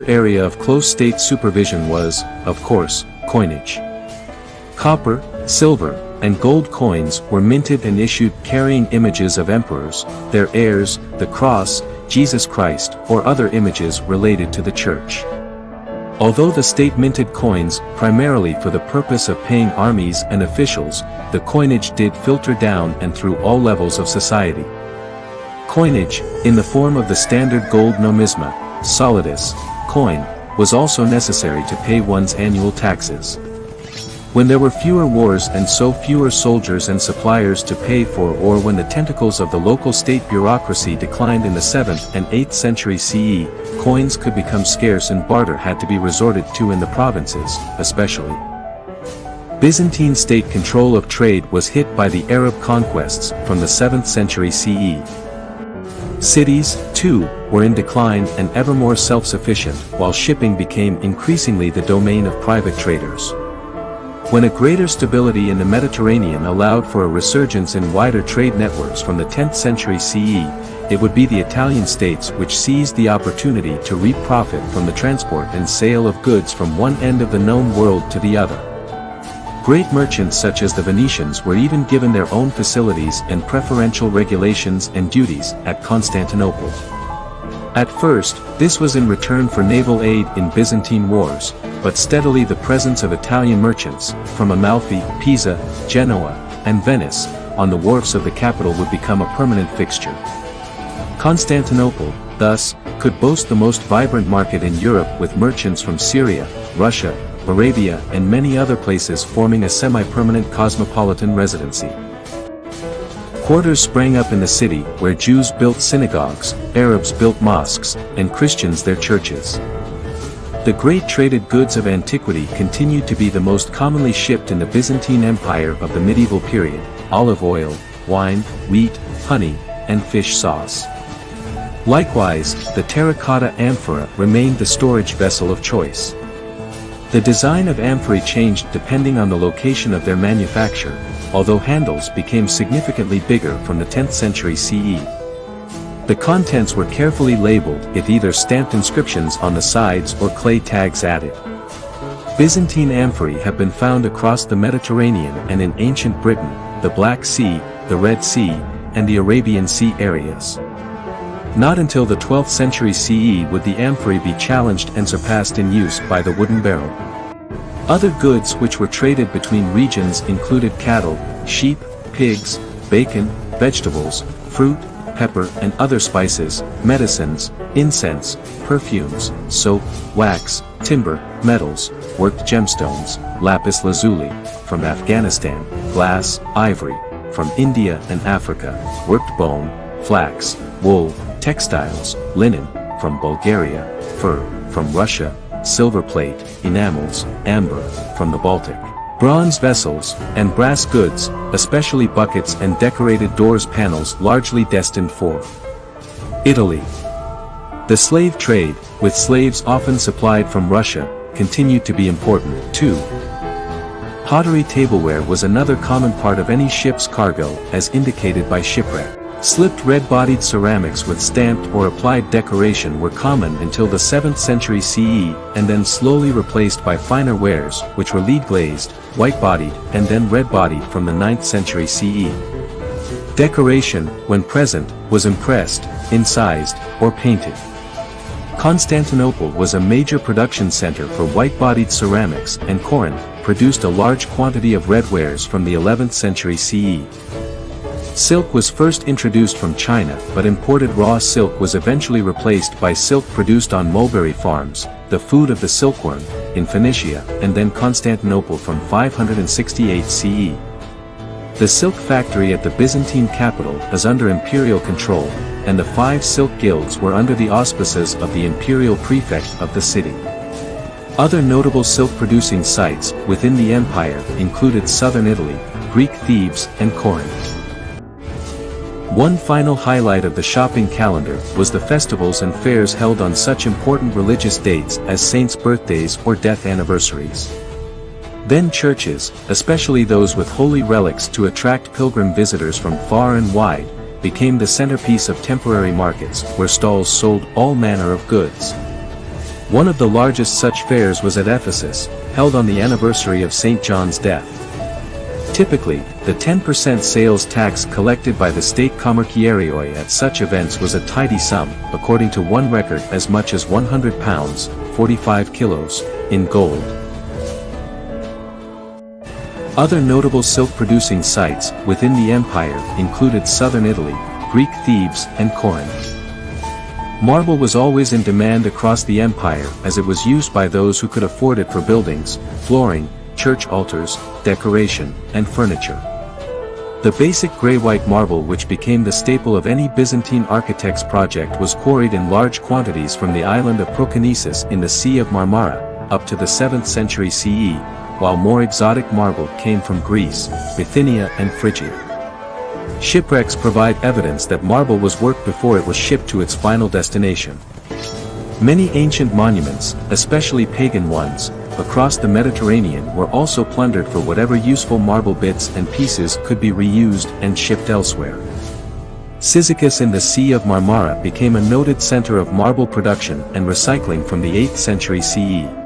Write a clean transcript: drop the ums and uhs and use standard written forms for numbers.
area of close state supervision was, of course, coinage. Copper, silver, and gold coins were minted and issued carrying images of emperors, their heirs, the cross, Jesus Christ, or other images related to the church. Although the state minted coins primarily for the purpose of paying armies and officials, the coinage did filter down and through all levels of society. Coinage, in the form of the standard gold nomisma, solidus, coin, was also necessary to pay one's annual taxes. When there were fewer wars and so fewer soldiers and suppliers to pay for, or when the tentacles of the local state bureaucracy declined in the 7th and 8th century CE, coins could become scarce and barter had to be resorted to in the provinces, especially. Byzantine state control of trade was hit by the Arab conquests from the 7th century CE. Cities, too, were in decline and ever more self-sufficient, while shipping became increasingly the domain of private traders. When a greater stability in the Mediterranean allowed for a resurgence in wider trade networks from the 10th century CE, it would be the Italian states which seized the opportunity to reap profit from the transport and sale of goods from one end of the known world to the other. Great merchants such as the Venetians were even given their own facilities and preferential regulations and duties at Constantinople. At first, this was in return for naval aid in Byzantine wars, but steadily the presence of Italian merchants, from Amalfi, Pisa, Genoa, and Venice, on the wharfs of the capital would become a permanent fixture. Constantinople, thus, could boast the most vibrant market in Europe, with merchants from Syria, Russia, Arabia and many other places forming a semi-permanent cosmopolitan residency. Quarters sprang up in the city where Jews built synagogues, Arabs built mosques, and Christians their churches. The great traded goods of antiquity continued to be the most commonly shipped in the Byzantine Empire of the medieval period: olive oil, wine, wheat, honey, and fish sauce. Likewise, the terracotta amphora remained the storage vessel of choice. The design of amphorae changed depending on the location of their manufacture, although handles became significantly bigger from the 10th century CE. The contents were carefully labeled, with either stamped inscriptions on the sides or clay tags added. Byzantine amphorae have been found across the Mediterranean and in ancient Britain, the Black Sea, the Red Sea, and the Arabian Sea areas. Not until the 12th century CE would the amphorae be challenged and surpassed in use by the wooden barrel. Other goods which were traded between regions included cattle, sheep, pigs, bacon, vegetables, fruit, pepper and other spices, medicines, incense, perfumes, soap, wax, timber, metals, worked gemstones, lapis lazuli, from Afghanistan, glass, ivory, from India and Africa, worked bone, flax, wool, textiles, linen, from Bulgaria, fur, from Russia, silver plate, enamels, amber, from the Baltic, bronze vessels, and brass goods, especially buckets and decorated doors panels largely destined for Italy. The slave trade, with slaves often supplied from Russia, continued to be important, too. Pottery tableware was another common part of any ship's cargo, as indicated by shipwreck. Slipped red-bodied ceramics with stamped or applied decoration were common until the 7th century CE, and then slowly replaced by finer wares, which were lead-glazed, white-bodied, and then red-bodied from the 9th century CE. Decoration, when present, was impressed, incised, or painted. Constantinople was a major production center for white-bodied ceramics, and Corinth produced a large quantity of red wares from the 11th century CE. Silk was first introduced from China, but imported raw silk was eventually replaced by silk produced on mulberry farms, the food of the silkworm, in Phoenicia, and then Constantinople from 568 CE. The silk factory at the Byzantine capital is under imperial control, and the 5 silk guilds were under the auspices of the imperial prefect of the city. Other notable silk-producing sites within the empire included southern Italy, Greek Thebes, and Corinth. One final highlight of the shopping calendar was the festivals and fairs held on such important religious dates as saints' birthdays or death anniversaries. Then churches, especially those with holy relics to attract pilgrim visitors from far and wide, became the centerpiece of temporary markets where stalls sold all manner of goods. One of the largest such fairs was at Ephesus, held on the anniversary of St. John's death. Typically, the 10% sales tax collected by the state commerciarioi at such events was a tidy sum, according to one record as much as £100, 45 kilos, in gold. Other notable silk-producing sites within the empire included southern Italy, Greek Thebes, and Corinth. Marble was always in demand across the empire as it was used by those who could afford it for buildings, flooring, church altars, decoration, and furniture. The basic gray-white marble which became the staple of any Byzantine architect's project was quarried in large quantities from the island of Proconnesus in the Sea of Marmara, up to the 7th century CE, while more exotic marble came from Greece, Bithynia and Phrygia. Shipwrecks provide evidence that marble was worked before it was shipped to its final destination. Many ancient monuments, especially pagan ones, across the Mediterranean were also plundered for whatever useful marble bits and pieces could be reused and shipped elsewhere. Cyzicus in the Sea of Marmara became a noted center of marble production and recycling from the 8th century CE.